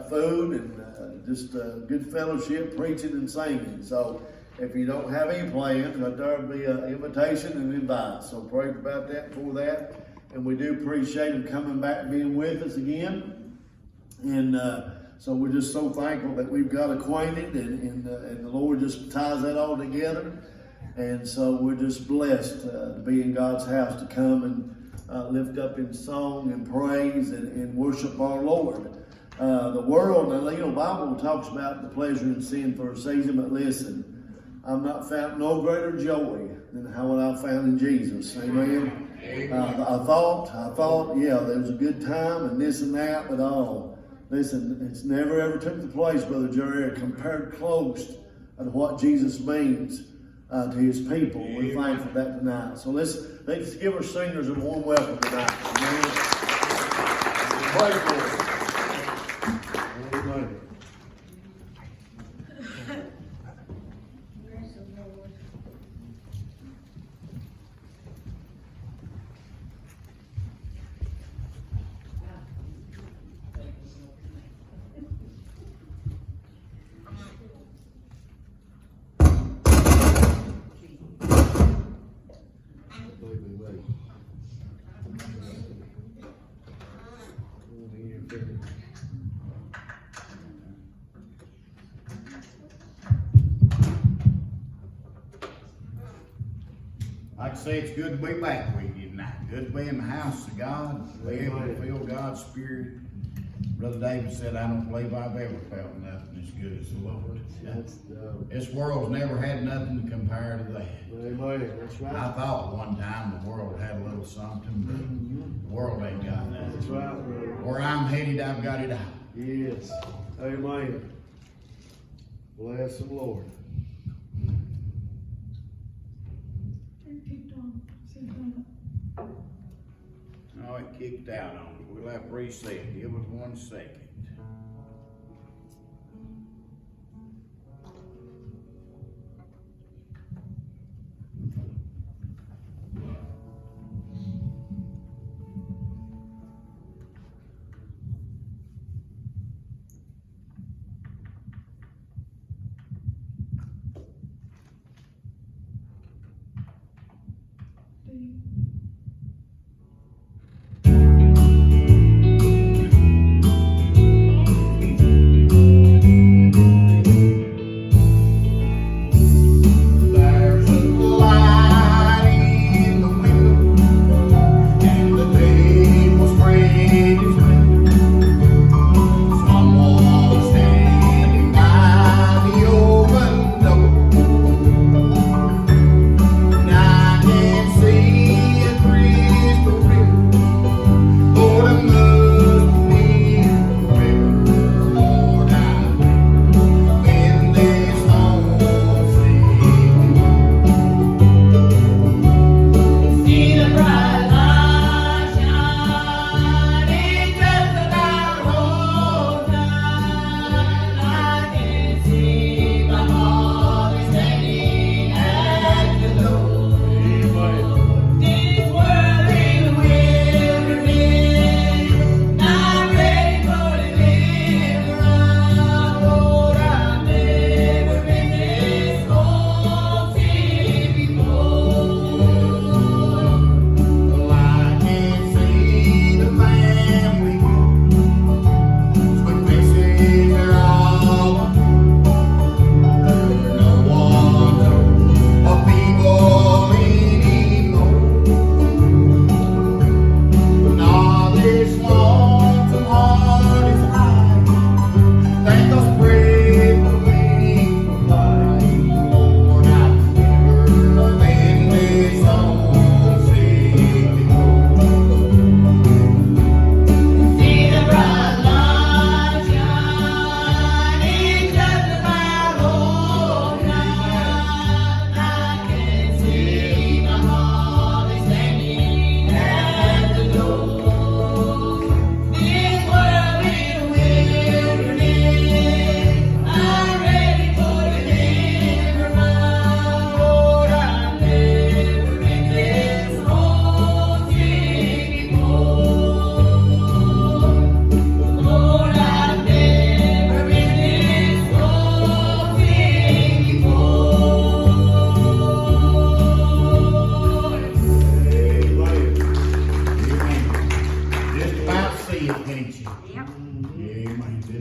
food and just good fellowship, preaching and singing. So if you don't have any plans, there'll be an invitation and invite. So pray about that for that. And we do appreciate him coming back and being with us again. And so we're just so thankful that we've got acquainted and the Lord just ties that all together. And so we're just blessed to be in God's house, to come and lift up in song and praise and worship our Lord. The world, the Bible talks about the pleasure in sin for a season, but listen, I've not found no greater joy than what I found in Jesus. Amen. I thought, yeah, there was a good time and this and that, but listen, it's never ever took the place, Brother Jerry, compared close to what Jesus means to his people. We're thankful for that tonight. So let's give our singers a warm welcome tonight. Amen. Pray for them. Amen. Like I say, it's good to be back with you tonight. Good to be in the house of God, be able to feel God's Spirit. Brother David said, I don't believe I've ever felt nothing as good as the Lord. This world's never had nothing to compare to that. Amen. That's right. I thought one time the world had a little something, but the world ain't got that. That's right, brother. Where I'm headed, I've got it out. Yes. Amen. Bless the Lord. Oh, it kicked out on me. We'll have to reset. Give us 1 second.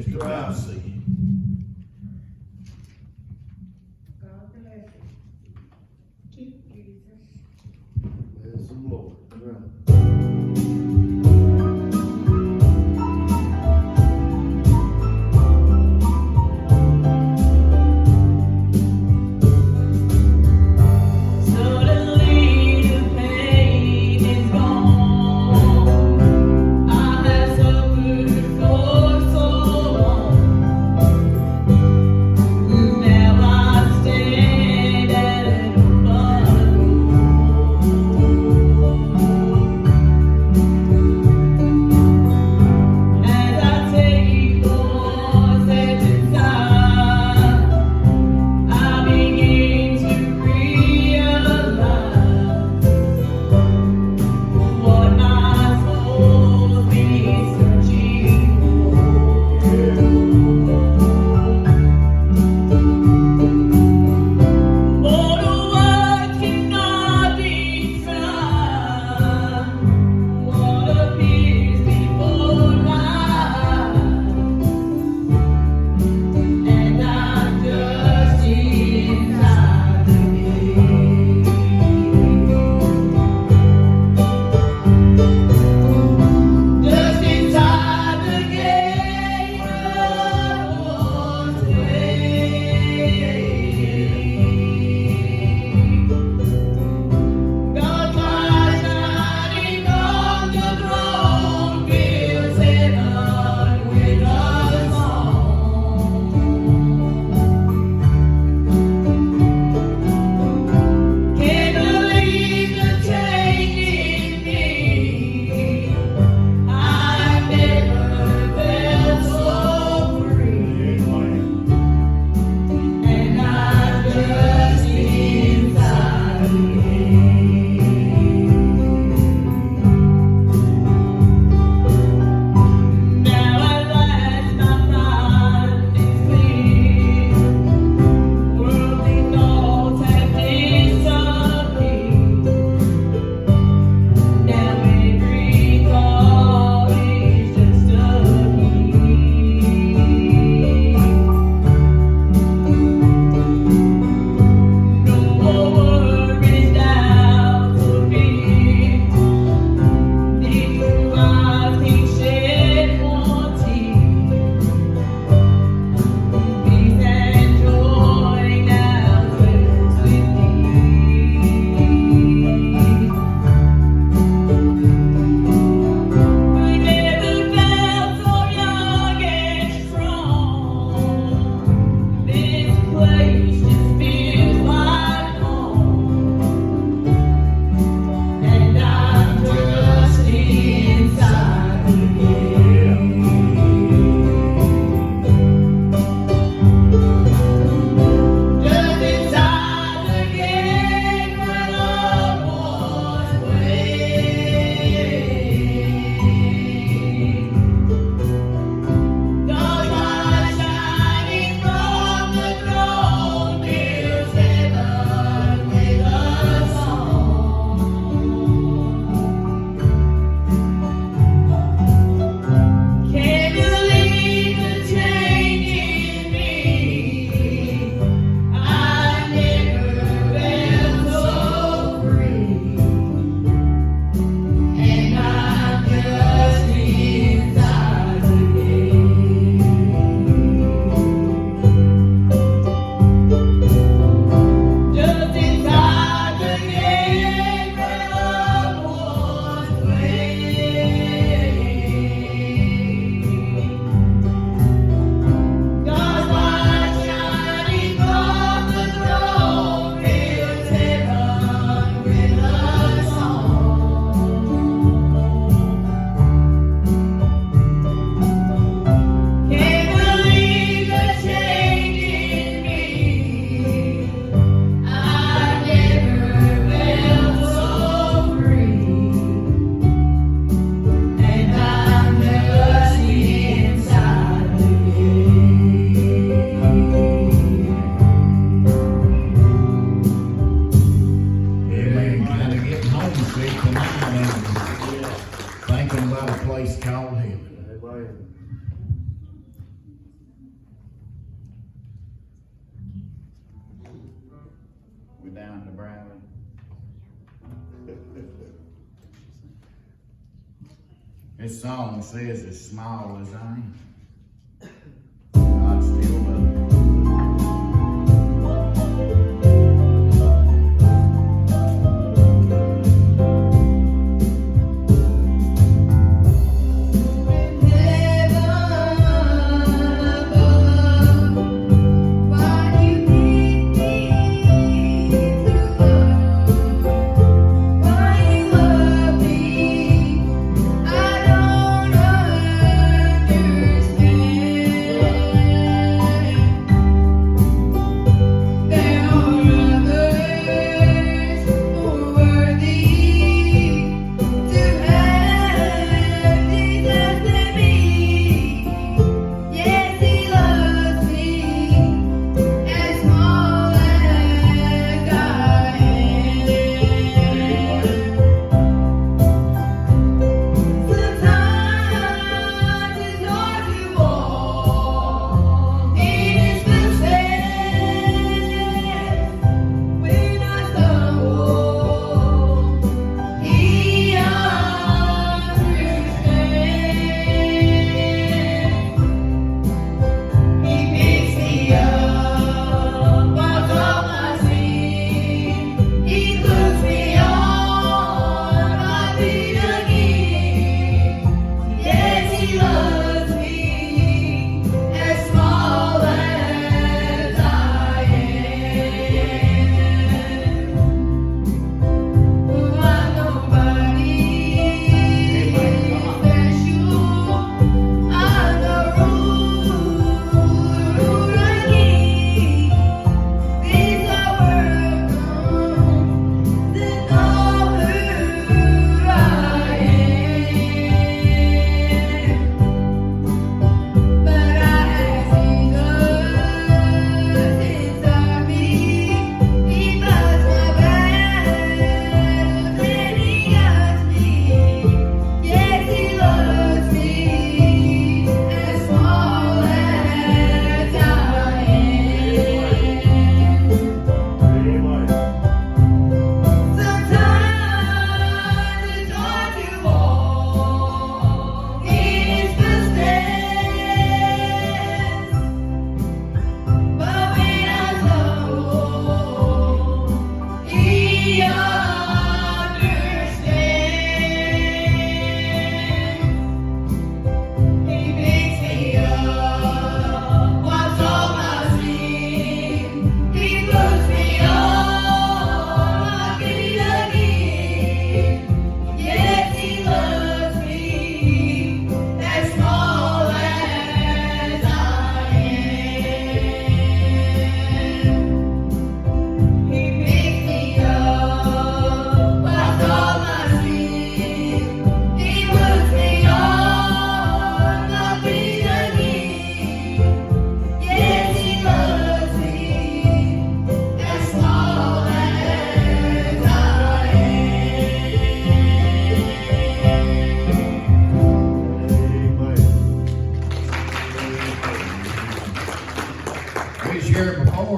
just about see it. God bless you. Keep Jesus. Bless the Lord. That's right. Suddenly the pain is gone. I have suffered for so long. This song says, as small as I am, God still loves me.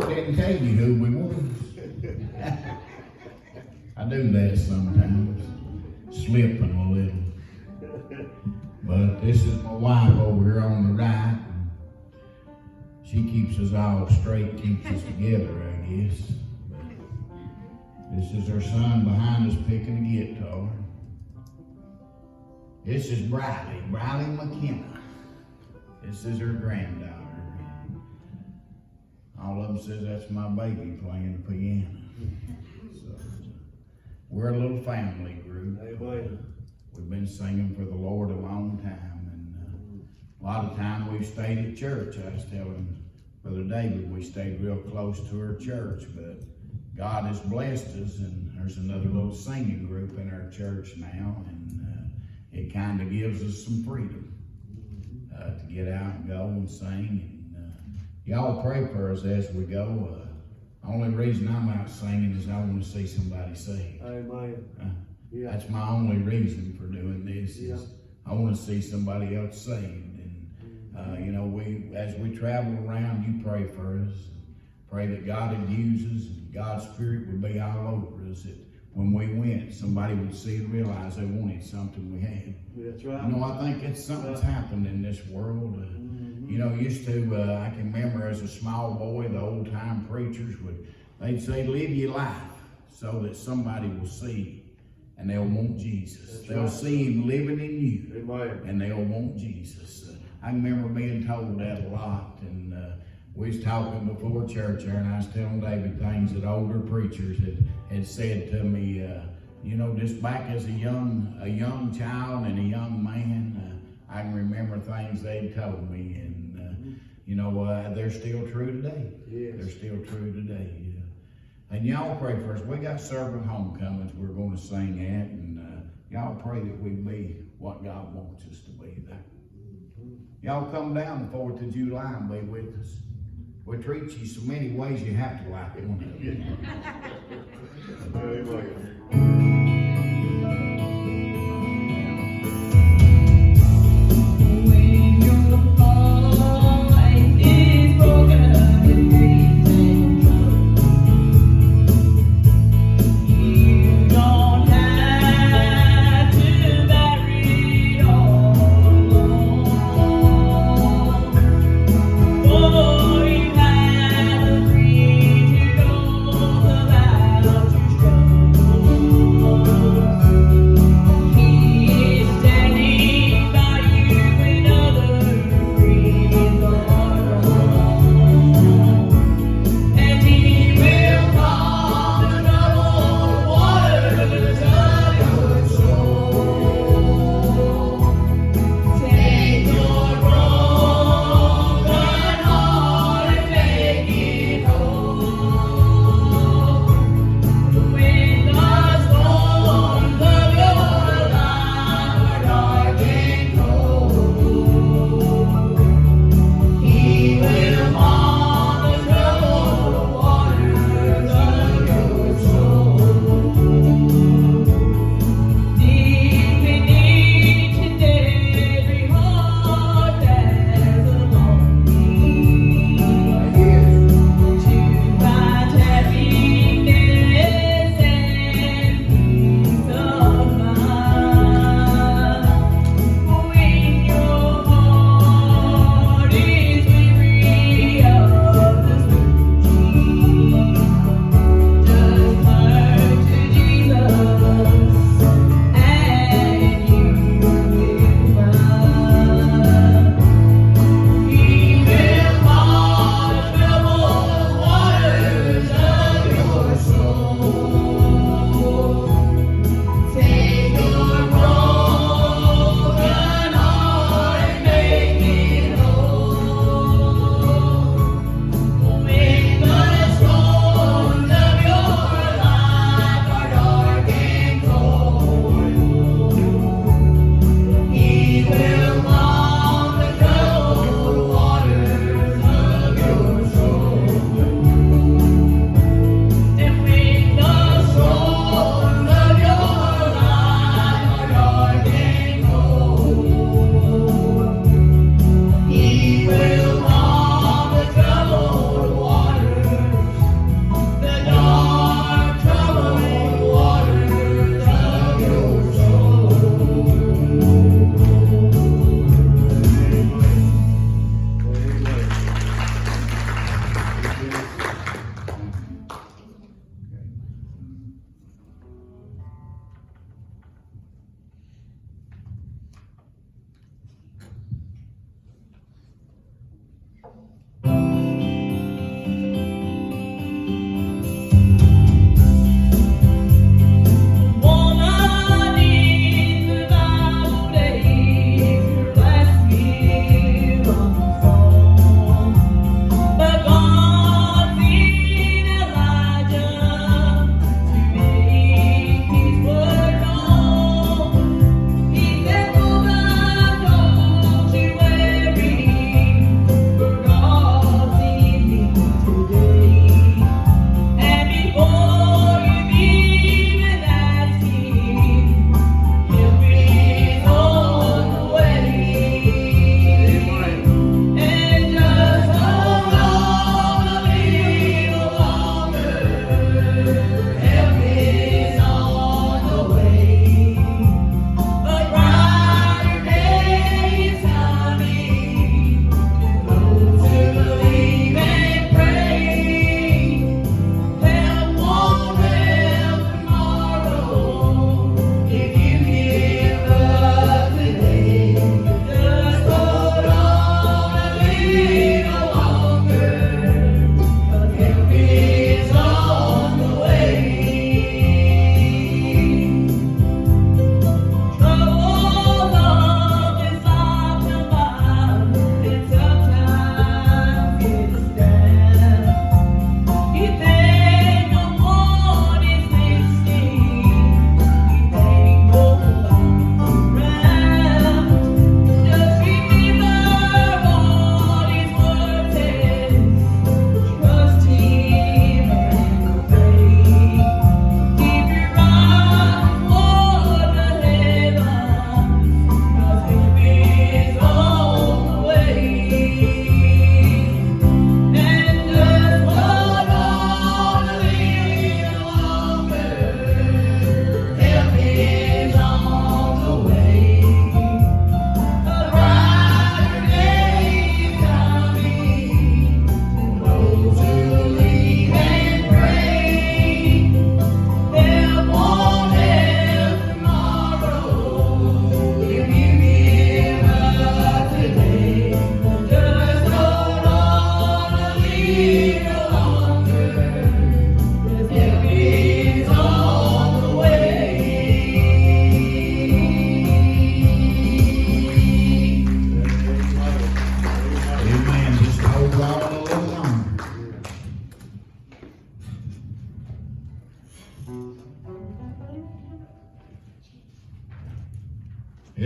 Didn't tell you who we was. I do that sometimes, slipping a little. But this is my wife over here on the right. She keeps us all straight, keeps us together, I guess. But this is her son behind us picking a guitar. This is Briley McKenna. This is her granddaughter. All of them says that's my baby playing the piano. So, we're a little family group. We've been singing for the Lord a long time, and a lot of time we've stayed at church. I was telling Brother David we stayed real close to our church, but God has blessed us, and there's another little singing group in our church now, and it kind of gives us some freedom to get out and go and sing. Y'all pray for us as we go. Only reason I'm out singing is I want to see somebody saved. Amen. That's my only reason for doing this. Is I want to see somebody else saved. And you know, as we travel around, you pray for us. Pray that God would use us and God's Spirit would be all over us. That when we went, somebody would see and realize they wanted something we had. That's right. You know, I think it's something's happened in this world. You know, used to, I can remember as a small boy, the old time preachers they'd say, live your life so that somebody will see and they'll want Jesus. That's They'll right. see him living in you Amen. and they'll want Jesus. I remember being told that a lot, and we was talking before church there, and I was telling David things that older preachers had said to me, you know, just back as a young child and a young man, I can remember things they'd told me, and you know, they're still true today. Yes. They're still true today. And y'all pray for us. We got serving homecomings we're going to sing at, and y'all pray that we be what God wants us to be there. Y'all come down the 4th of July and be with us. We treat you so many ways you have to like one of them. Amen. When your voice is broken in grief and trouble, you don't have to bear it all alone. For you have a friend who knows about your struggles.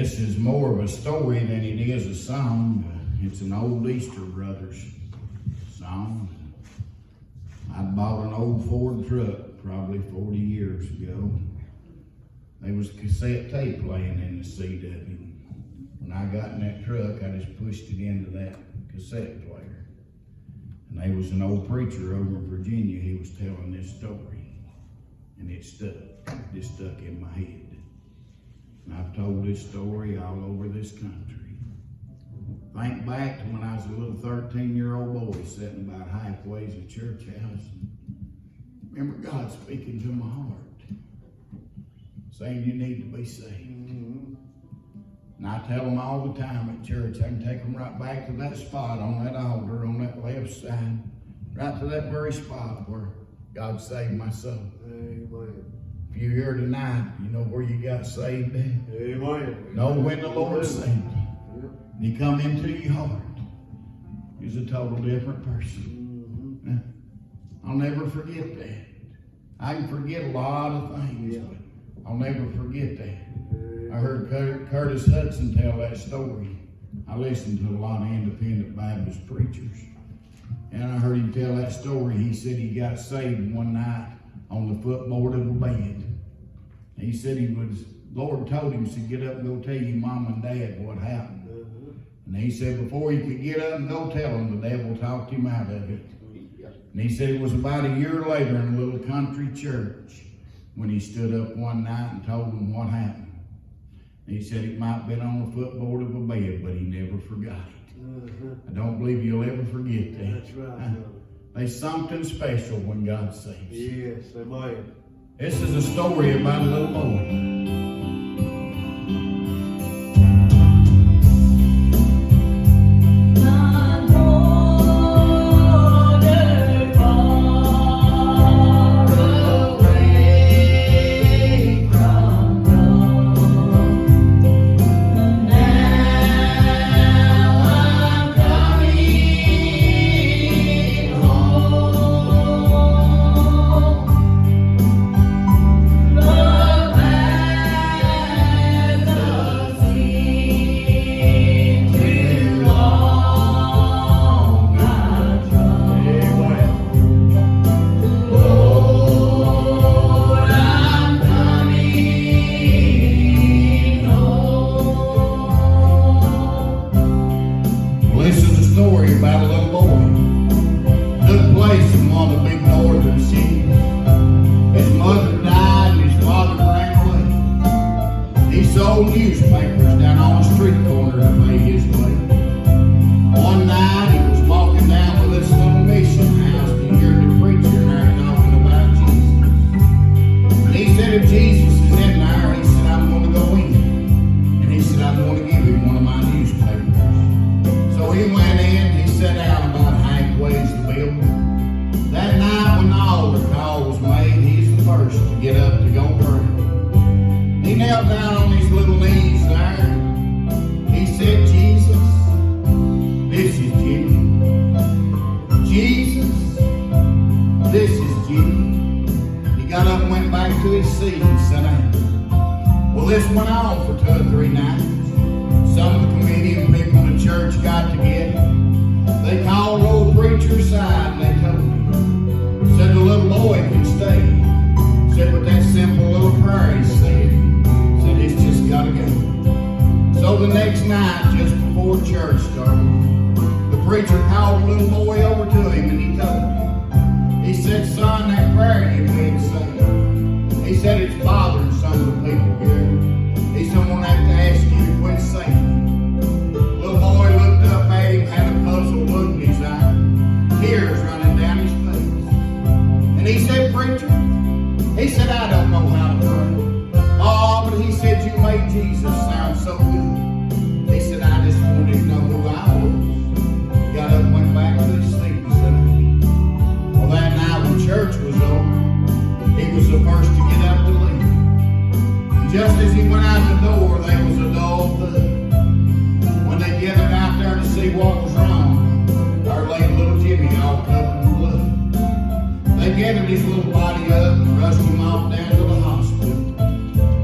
This is more of a story than it is a song. It's an old Easter Brothers song. I bought an old Ford truck probably 40 years ago. There was a cassette tape playing in the seat of it. When I got in that truck, I just pushed it into that cassette player. And there was an old preacher over in Virginia, he was telling this story. And it stuck. It stuck in my head. And I've told this story all over this country. Think back to when I was a little 13-year-old boy sitting about halfway to the church house. Remember God speaking to my heart, saying you need to be saved. And I tell them all the time at church, I can take them right back to that spot on that altar on that left side, right to that very spot where God saved my soul. Amen. If you're here tonight, you know where you got saved at. Amen. Know when the Lord saved you. And He come into your heart. He's a total different person. I'll never forget that. I can forget a lot of things, but I'll never forget that. I heard Curtis Hudson tell that story. I listened to a lot of independent Baptist preachers. And I heard him tell that story. He said he got saved one night on the footboard of a bed. He said Lord told him to get up and go tell your mom and dad what happened. And he said before he could get up and go tell them, the devil talked him out of it. And he said it was about a year later in a little country church when he stood up one night and told them what happened. And he said it might have been on the footboard of a bed, but he never forgot it. I don't believe you'll ever forget that. That's right. There's something special when God saves you. Yes, amen. This is a story about a little boy. Newspapers down on the street corner to pay his way. One night he was walking down to this little mission house and he heard the preacher there talking about Jesus. And he said if Jesus is in there, he said I'm going to go in. And he said I'm going to give him one of my newspapers. So he went in, he sat down about halfway to the building. That night when the altar call was made, he's the first to get up to go pray. He knelt down on his little knees there. He said, Jesus, this is Jimmy. Jesus, this is Jimmy. He got up and went back to his seat and sat down. Well, this went on for 2 or 3 nights. Some of the comedian people in the church got together. They called the old preacher aside and they told him. Said the little boy can stay. Said with that simple little prayer he said. It's just got to go. So the next night, just before church started, the preacher called the little boy over to him and he told him. He said, son, that prayer you've been saying. He said it's bothering some of the people here. He said, I'm going to have to ask you to quit saying. The little boy looked up at him, had a puzzled look in his eye, tears running down his face. And he said, preacher, he said, I don't know how to pray. Oh, but he said, you made Jesus sound so good. He said, I just wanted to know who I was. He got up and went back to his seat and said, well, that night when church was over, he was the first to get up to leave. And just as he went out the door, there was a dull thud. When they gathered out there to see what was wrong, there lay little Jimmy all covered in blood. They gathered his little body up and rushed him off down to the hospital.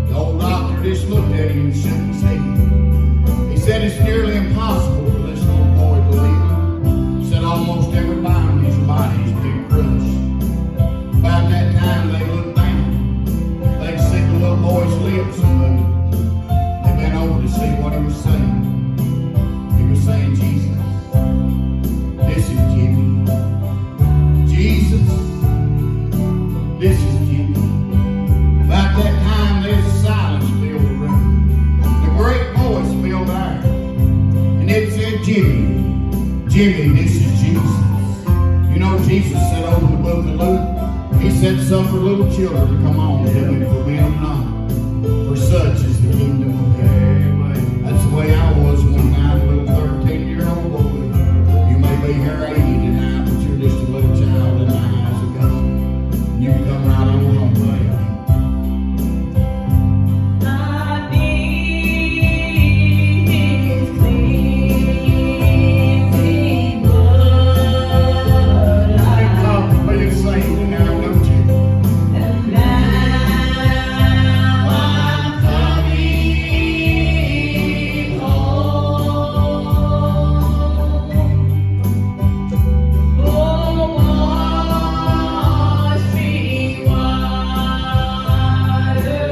The old doctor just looked at him and shook his head. it's nearly impossible for this little boy to live. Said almost every bone in his body's been crushed. About that time they looked down. They'd see the little boy's lips move. They bent over to see what he was saying. He was saying, Jesus, this is Jimmy. Jesus, this is Jimmy. About that time there's a silence filled the room. The great voice filled the air. And it said, Jimmy, Jimmy, this is Jesus. You know, Jesus said over in the book of Luke, he said, suffer little children to come on to him and forbid them not. For such is the kingdom of heaven. That's the way I was one night, a little 13-year-old boy. You may be here 80 tonight, but you're just a little child in the eyes of God. And you can come right on home, baby. I need His cleansing blood. Thank God for being saved tonight, don't you? And now I'm coming home. Oh, wash me whiter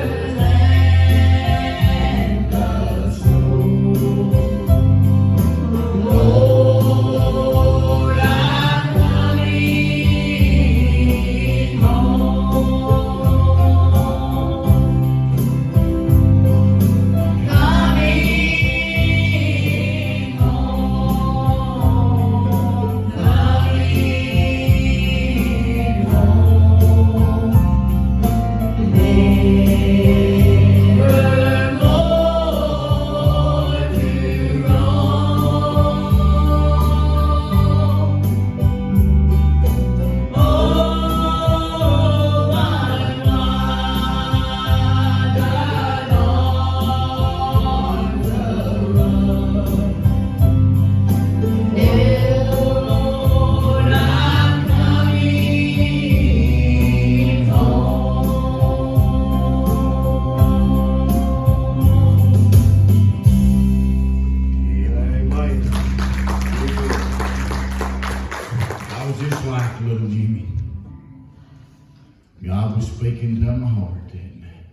than the snow. Lord, I'm coming I was just like little Jimmy. God was speaking to my heart that night.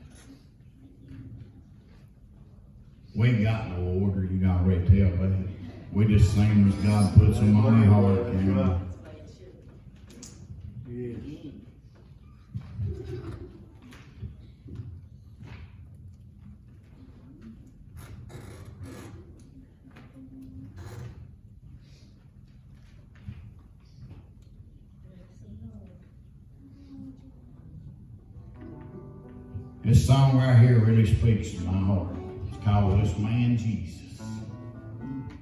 We ain't got no order, you got already tell that. We just sing as God puts them on your heart. That's You know. right. Yes. This song right here really speaks to my heart. It's called This Man Jesus.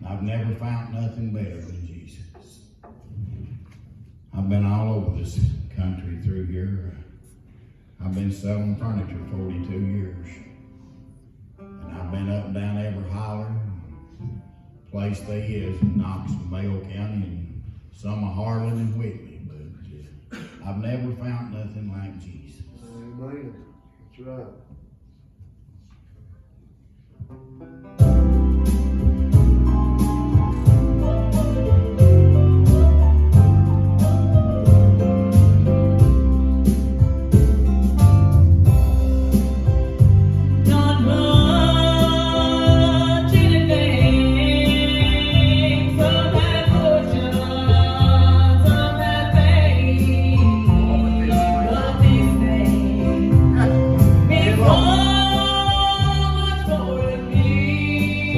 I've never found nothing better than Jesus. I've been all over this country through here. I've been selling furniture 42 years. And I've been up and down every holler, place they is in Knox and Bale County, and some of Harlan and Whitley. But I've never found nothing like Jesus. Amen. That's right. Not much in advance of that fortune, of that fame, but this thing is so much more to me.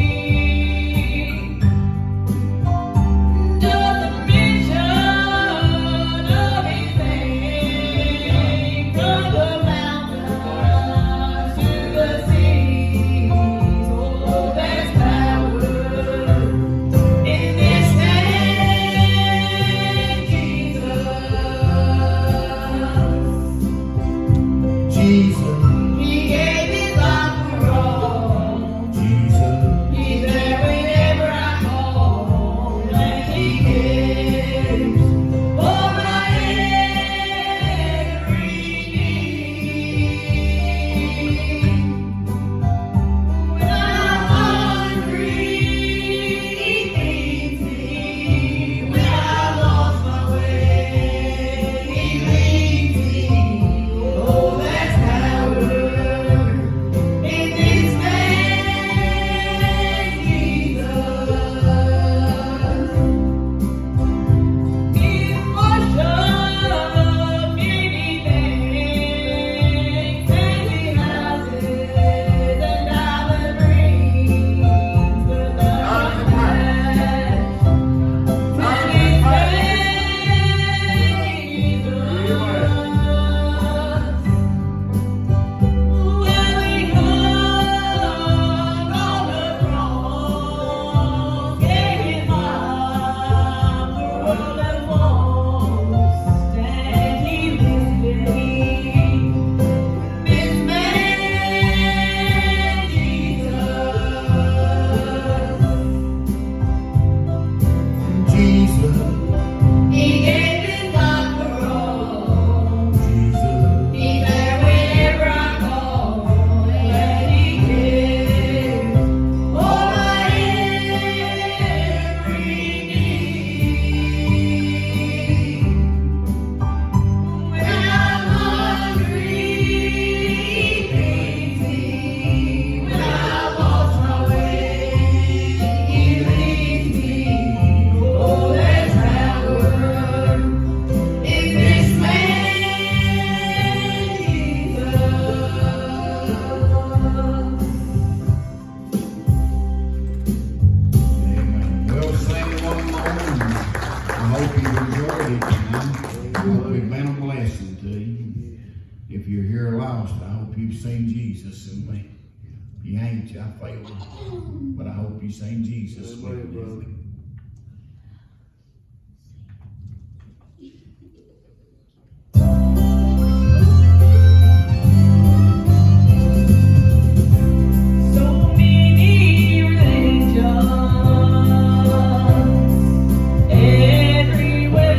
hope you've enjoyed it tonight. I hope we've been a blessing to you. If you're here lost, I hope you've seen Jesus in me. If you ain't, I failed. But I hope you've seen Jesus in me. So many religions, every way,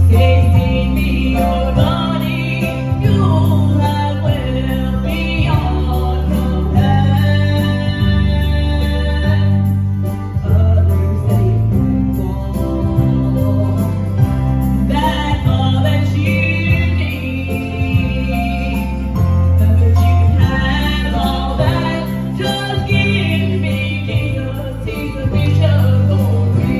chasing me your body, you'll have well beyond compare. Others say that all that you need. But you can have all that. Just give me Jesus. He's the bishop for me.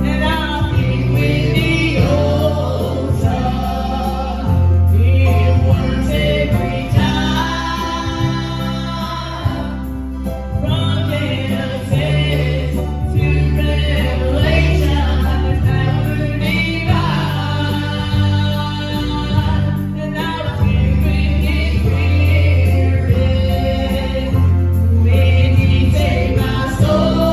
And I'll stick with the old stuff. It works every time. From Genesis to Revelation, there's power divine. And I was filled with His Spirit when He saved my soul.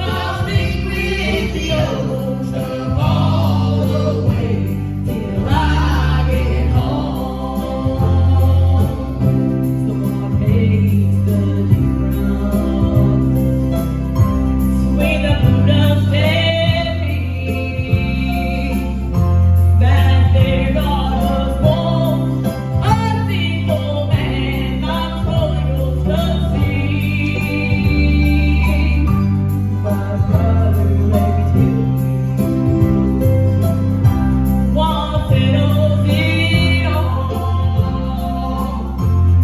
I'll stick with the old stuff all the way till I get home. So I face the difference when the Buddha said me that their God was born a single man, not Holy Ghost unseen. But brother, let me tell you, one settles it all.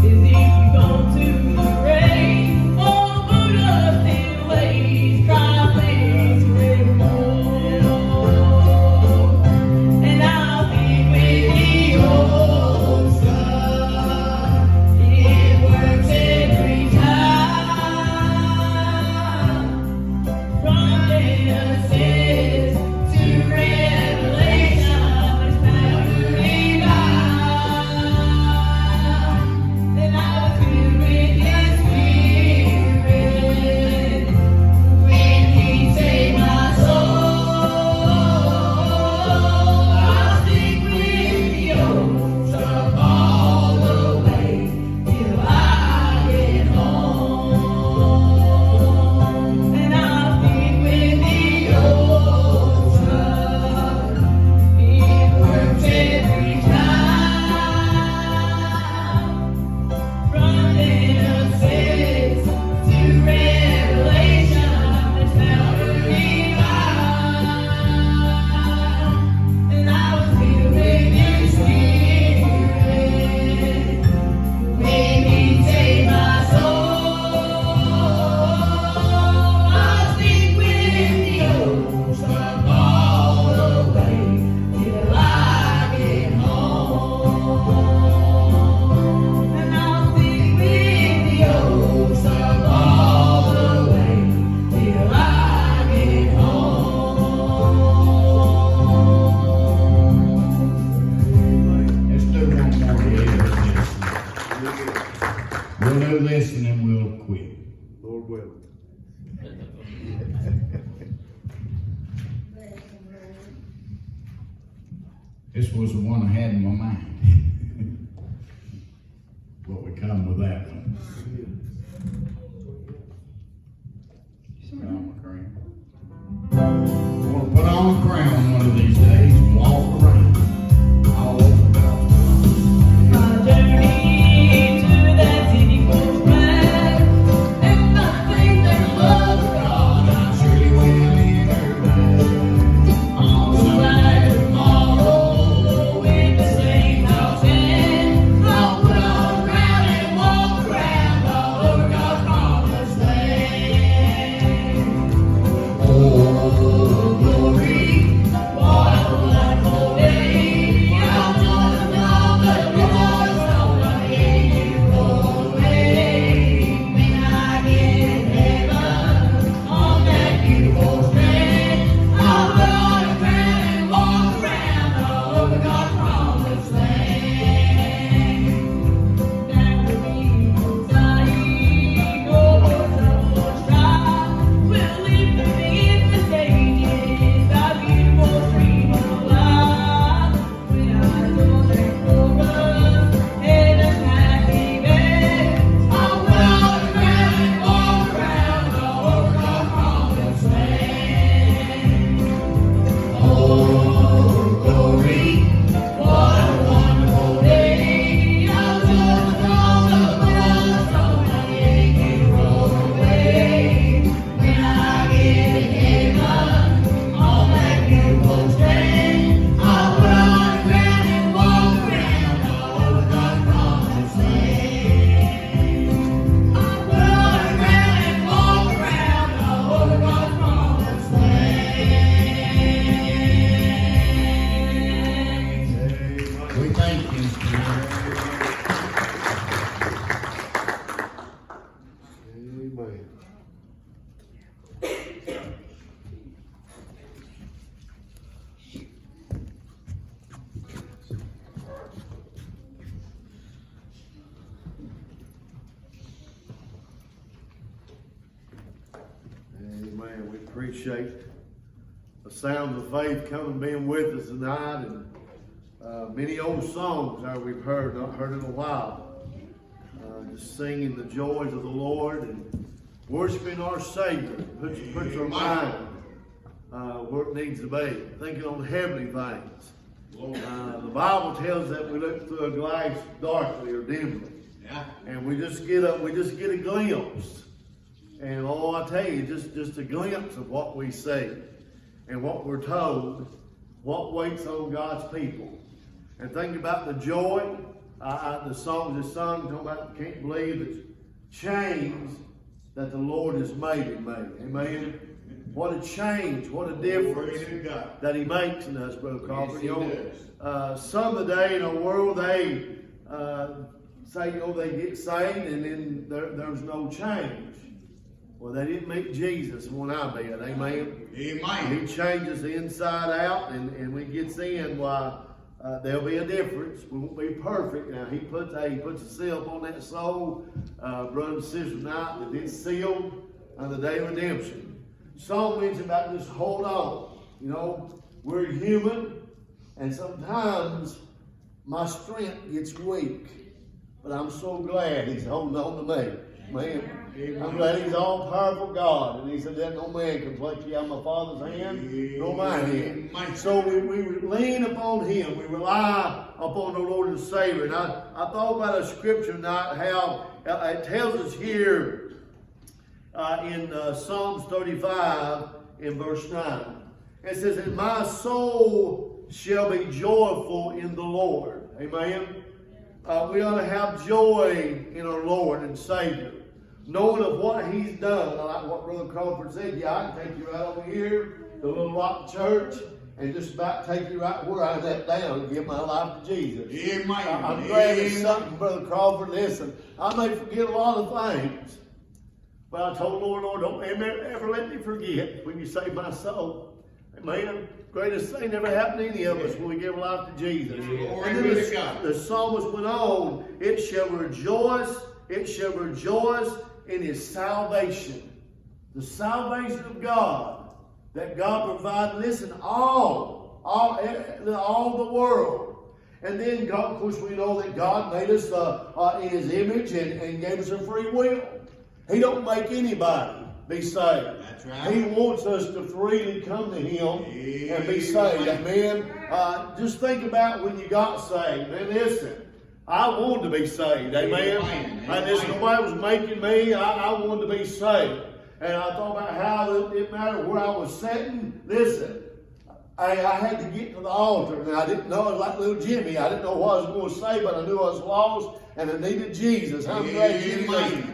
Is if you go to the grave, oh Buddha still waits, Christ lives forevermore. And I'll be with the old stuff. It works every time. From Genesis to Revelation, there's power divine. And I was filled with His Spirit when He saved my soul. I'll stick with the old stuff all the way till I get home. And I'll stick with the old stuff. It works every time. From Genesis to Revelation, there's power divine. And I was filled with His Spirit when He saved my soul. I'll stick with the old stuff all the way till I get home. And I'll stick with the old stuff all the way till I get home. Let's do one more here. We'll do this and then we'll quit. Lord willing. This was the one I had in my mind. What would come with that one? Put on my crown. I'm gonna put on a crown one of these days and walk around all over Belfast. My journey to that city was bright, and my faith and love of God I surely will in her day. on the light tomorrow with the same thoughts in. I'll put on a crown and walk around all Amen. Amen. We appreciate the sounds of faith coming, being with us tonight, and many old songs that we've heard, not heard in a while. Just singing the joys of the Lord and worshiping our Savior. Puts our mind where it needs to be, thinking on heavenly things. The Bible tells that we look through a glass darkly or dimly, and we just get a glimpse. And oh, I tell you, just a glimpse of what we see and what we're told, what waits on God's people. And think about the joy. The songs is sung, talking about can't believe the change that the Lord has made in me. Amen. What a change, what a difference that He makes in us, Brother Crawford. Some today in our world, they say, they get saved and then there's no change. Well, they didn't meet Jesus when I did. Amen. He changes the inside out, and when He gets in, why, there'll be a difference. We won't be perfect. Now, He puts a seal upon that soul, brothers and sisters tonight, that it's sealed on the day of redemption. Psalm mentions about just hold on. We're human, and sometimes my strength gets weak. But I'm so glad He's holding on to me. Man, I'm glad He's all powerful God. And He said that no man can pluck you out of my Father's hand, nor my hand. So we lean upon Him. We rely upon the Lord and Savior. And I thought about a scripture tonight, how it tells us here in Psalms 35 in verse 9. It says, and my soul shall be joyful in the Lord. Amen. We ought to have joy in our Lord and Savior, knowing of what He's done. Like what Brother Crawford said, I can take you right over here to Little Rock Church and just about take you right where I sat down and give my life to Jesus. Amen. I'm glad it's something, Brother Crawford. Listen, I may forget a lot of things, but I told the Lord, don't ever let me forget when You save my soul. Amen. Greatest thing ever happened to any of us when we give life to Jesus. And then the psalmist went on, it shall rejoice in His salvation. The salvation of God that God provided, listen, all the world. And then God, of course, we know that God made us in His image and gave us a free will. He don't make anybody be saved. That's right. He wants us to freely come to Him and be saved. Amen. Just think about when you got saved. Man, listen, I wanted to be saved. Amen. And listen, nobody was making me. I wanted to be saved. And I thought about how it didn't matter where I was sitting. Listen, I had to get to the altar. Now, I didn't know. I was like little Jimmy. I didn't know what I was going to say, but I knew I was lost and I needed Jesus. I'm glad Jesus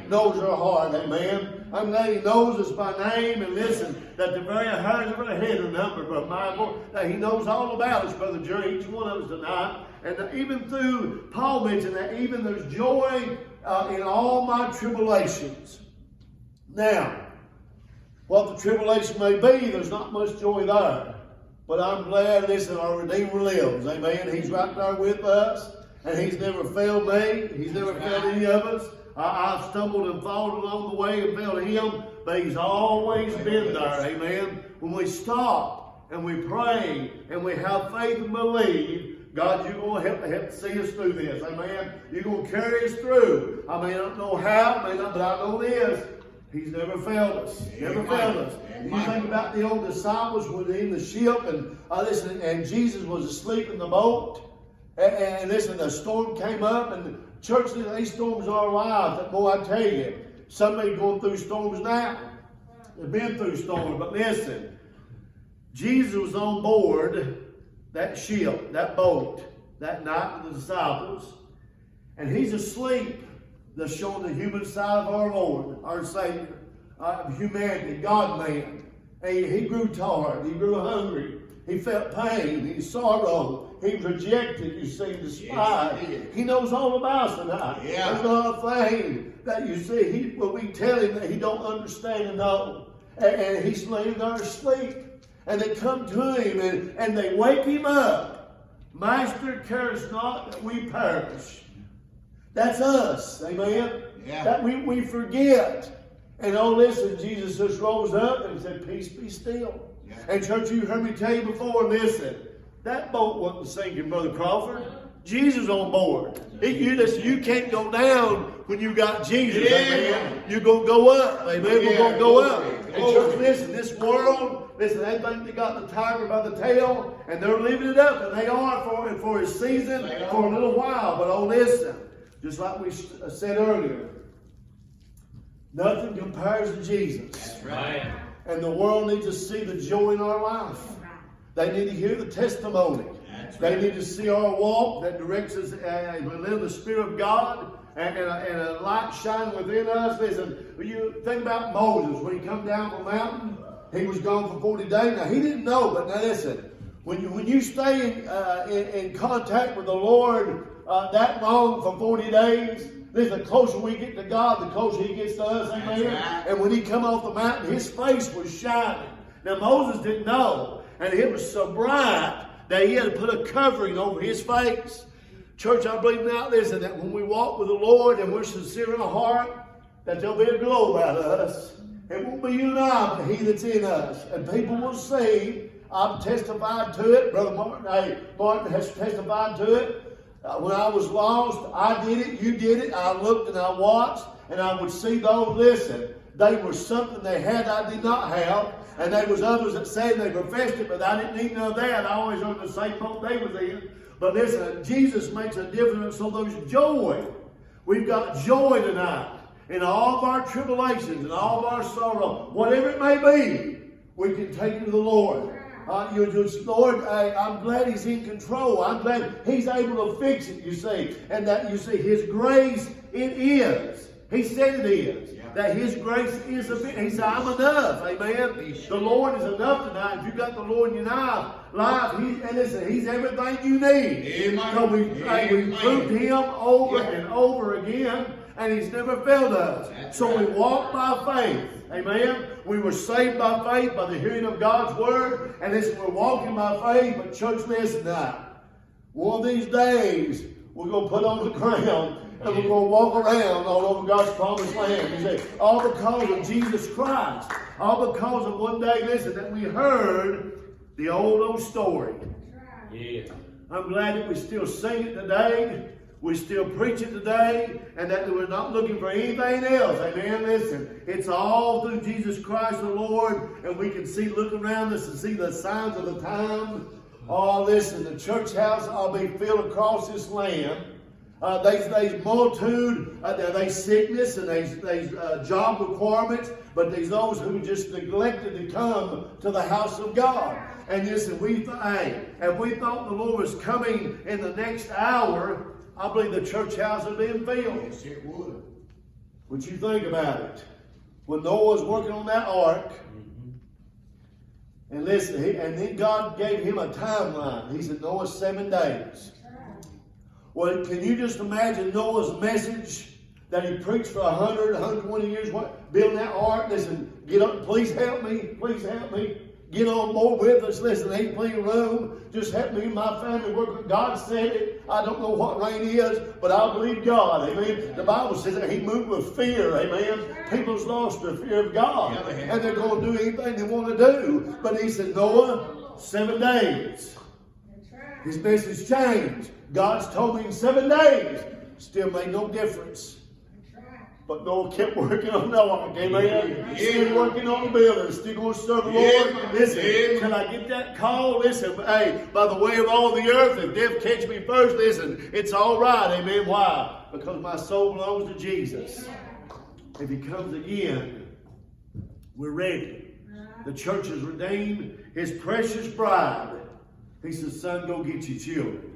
knows our heart. Amen. I'm glad He knows us by name, and listen, that the very hairs of our head are numbered, Brother Michael, that He knows all about us, Brother Jerry, each one of us tonight. And even through, Paul mentioned that even there's joy in all my tribulations. Now, what the tribulation may be, there's not much joy there. But I'm glad, listen, our Redeemer lives. Amen. He's right there with us, and He's never failed me. He's never failed any of us. I've stumbled and fallen along the way and failed Him, but He's always been there. Amen. When we stop and we pray and we have faith and believe, God, You're going to help see us through this. Amen. You're going to carry us through. I may not know how, but I know this. He's never failed us. Never failed us. You think about the old disciples who were in the ship, and listen, and Jesus was asleep in the boat. And listen, the storm came up, and church, these storms are alive. But boy, I tell you, somebody going through storms now. They've been through storms, but listen, Jesus was on board that ship, that boat, that night with the disciples, and He's asleep. That's showing the human side of our Lord, our Savior, humanity, God-man. He grew tired. He grew hungry. He felt pain. He sorrow. He was rejected. You see, despised. He knows all about us tonight. There's not a thing that you see, when we tell him that he don't understand and know, and he's laying there asleep, and they come to him and they wake him up. Master, cares not that we perish. That's us, amen? Yeah. That we forget. And oh, listen, Jesus just rose up and said, peace be still. Yeah. And church, you heard me tell you before, listen, that boat wasn't sinking, Brother Crawford. Jesus on board. You can't go down when you got Jesus, amen. You're going to go up, amen. We're going to go up. And church, listen, this world, listen, they think they got the tiger by the tail, and they're leaving it up, and they are for his season, for a little while. But oh, listen, just like we said earlier, nothing compares to Jesus. That's right. And the world needs to see the joy in our life. They need to hear the testimony. They need to see our walk that directs us and we live the Spirit of God and a light shine within us. Listen, you think about Moses when he come down from the mountain. He was gone for 40 days. Now he didn't know, but now listen, when you stay in contact with the Lord that long for 40 days, listen, the closer we get to God, the closer He gets to us, amen. Right. And when He come off the mountain, His face was shining. Now Moses didn't know, and it was so bright that he had to put a covering over his face. Church, I believe now, listen, that when we walk with the Lord and we're sincere in our heart, that there'll be a glow about us. It won't be you and I, but He that's in us. And people will see. I've testified to it. Brother Martin has testified to it. When I was lost, I did it, you did it. I looked and I watched, and I would see those, listen, they were something they had I did not have. And there was others that said they professed it, but I didn't need none of that. I always on the same boat they was in. But listen, Jesus makes a difference. So there's joy. We've got joy tonight. In all of our tribulations and all of our sorrow, whatever it may be, we can take it to the Lord. Lord, I'm glad He's in control. I'm glad He's able to fix it, you see. And that, you see, His grace, it is. He said it is. That His grace is sufficient. He said, I'm enough. Amen. The Lord is enough tonight. If you've got the Lord in your life, and listen, He's everything you need. Amen. So we proved Him over and over again, and He's never failed us. So we walk by faith. Amen. We were saved by faith, by the hearing of God's word. And listen, we're walking by faith. But church, listen now. One of these days, we're going to put on the crown. And we're going to walk around all over God's promised land. You say, all because of Jesus Christ. All because of one day, listen, that we heard the old story. Yeah. I'm glad that we still sing it today. We still preach it today. And that we're not looking for anything else. Amen. Listen, it's all through Jesus Christ the Lord. And we can look around us and see the signs of the time. Oh, listen, the church house will be filled across this land. There's multitude, there's sickness and there's job requirements, but there's those who just neglected to come to the house of God. And listen, if we thought the Lord was coming in the next hour, I believe the church house would be filled. Yes, it would. What you think about it? When Noah was working on that ark, and listen, and then God gave him a timeline. He said, Noah, 7 days. Well, can you just imagine Noah's message that he preached for 100, 120 years, building that ark? Listen, get up, please help me, get on board with us. Listen, ain't plenty of room. Just help me and my family work. God said it. I don't know what rain is, but I believe God. Amen. The Bible says that He moved with fear. Amen. People's lost the fear of God, and they're going to do anything they want to do. But He said, Noah, 7 days. His message changed. God's told me in 7 days. Still made no difference. But Noah kept working on the ark. Amen. Still working on the building. Still going to serve the Lord. Listen, can I get that call? Listen, hey, by the way of all the earth, if death catch me first, listen, it's all right. Amen. Why? Because my soul belongs to Jesus. If He comes again, we're ready. The church has redeemed His precious bride. He says, son, go get your children.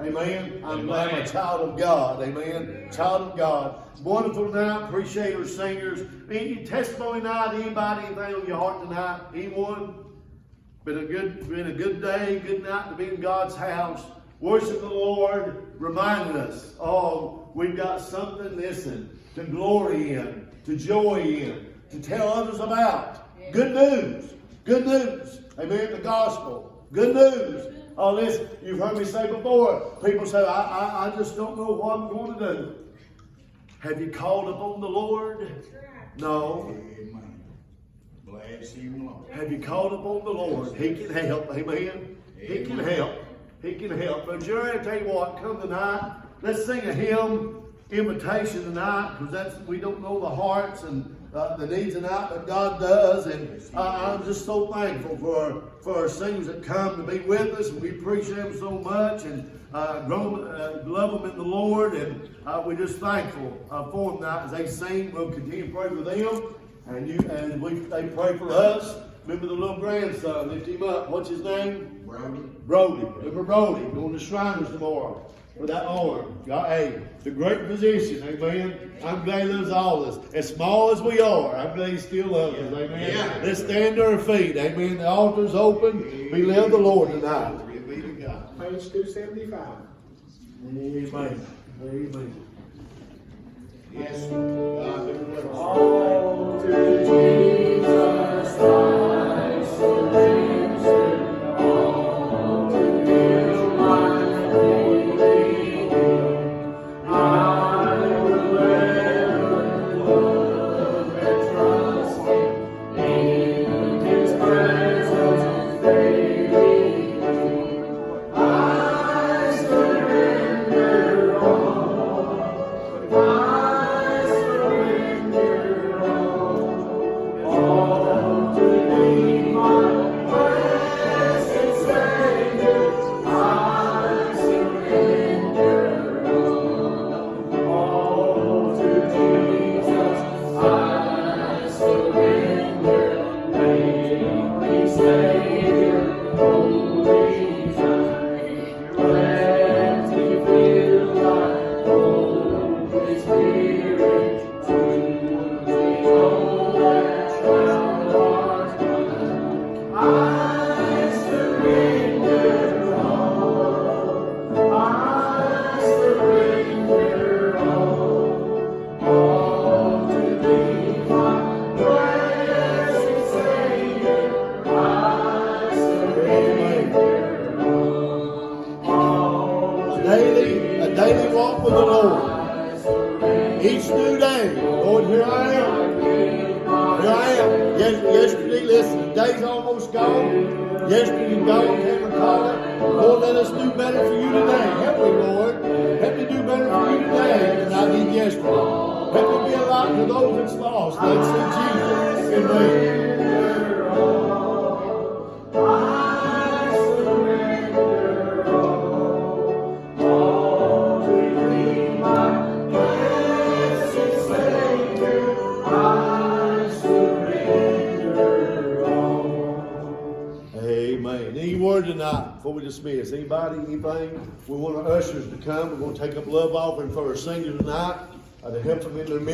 Amen. I'm glad I'm a child of God. Amen. Child of God. Wonderful night. Appreciate our singers. Any testimony night? Anybody? Anything on your heart tonight? Anyone? Been a good day, good night to be in God's house. Worship the Lord. Reminding us, oh, we've got something. Listen, to glory in, to joy in, to tell others about. Good news. Good news. Amen. The gospel. Good news. Oh, listen, you've heard me say before, people say, I just don't know what I'm going to do. Have you called upon the Lord? No. Amen. Bless him, Lord. Have you called upon the Lord? He can help. Amen. He can help. He can help. But Jerry, I tell you what, come tonight. Let's sing a hymn, invitation tonight, because we don't know the hearts and the needs tonight, but God does. And I'm just so thankful for our singers that come to be with us, and we appreciate them so much, and love them in the Lord, and we're just thankful for them tonight as they sing. We'll continue to pray for them, and they pray for us. Remember the little grandson, lift him up. What's his name? Brody. Remember Brody, going to Shriners tomorrow for that arm. God, hey, the great physician, amen. I'm glad he loves all of us. As small as we are, I'm glad he still loves us, amen. Yeah. Let's stand to our feet, amen. The altar's open. We love the Lord tonight. Glory be to God. Page 275. Amen. Amen. Yes, God, do bless. All to Jesus I surrender, all to Him my daily will. I will ever love and trust Him in His presence daily. I surrender all. I surrender all to Thee, my blessed Savior. I surrender all to Jesus. I surrender, daily Savior, Holy Time. Let me feel Thy Holy Spirit to take hold and shroud our time. I surrender all. I surrender all to Thee, my blessed Savior. I surrender all. A daily walk with the Lord. Each new day, Lord, here I am. Here I am. Yesterday, listen, the day's almost gone. Yesterday's gone, can't recall it. Lord, let us do better for you today. Help me, Lord. Help me do better for you today than I did yesterday. Help me be a light to those that's lost. Let's see Jesus in me. I surrender all to Thee, my blessed Savior. I surrender all. Amen. Any word tonight before we dismiss? Anybody, anything? We want our ushers to come. We're going to take up love offering for our singers tonight to help them in their ministry.